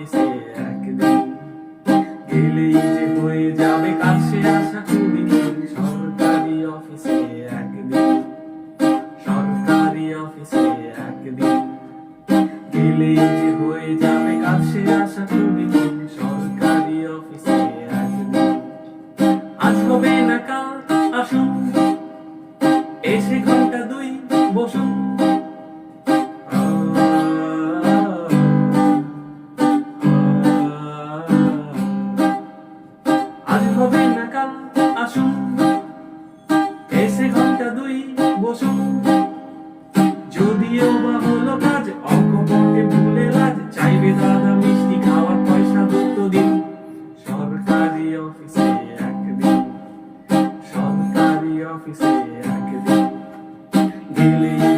অফিসে একদিন গেলেই যে হয়ে যাবে কাছে আসা খুবই সরকারি অফিসে একদিন সরকারি অফিসে একদিন গেলেই যে হয়ে যাবে কাছে আসা খুবই সরকারি অফিসে একদিন আজ হবে না কাল আসুন এসে ঘন্টা দুই বসুন আজ হবে না কাল আসুন এসে ঘন্টা দুই বসুন যদিও বা হলো কাজ অঙ্কপথে ভুলে লাজ চাইবে দাদা মিষ্টি খাওয়ার পয়সা দুটো দিন সরকারি অফিসে একদিন সরকারি অফিসে একদিন গেলেই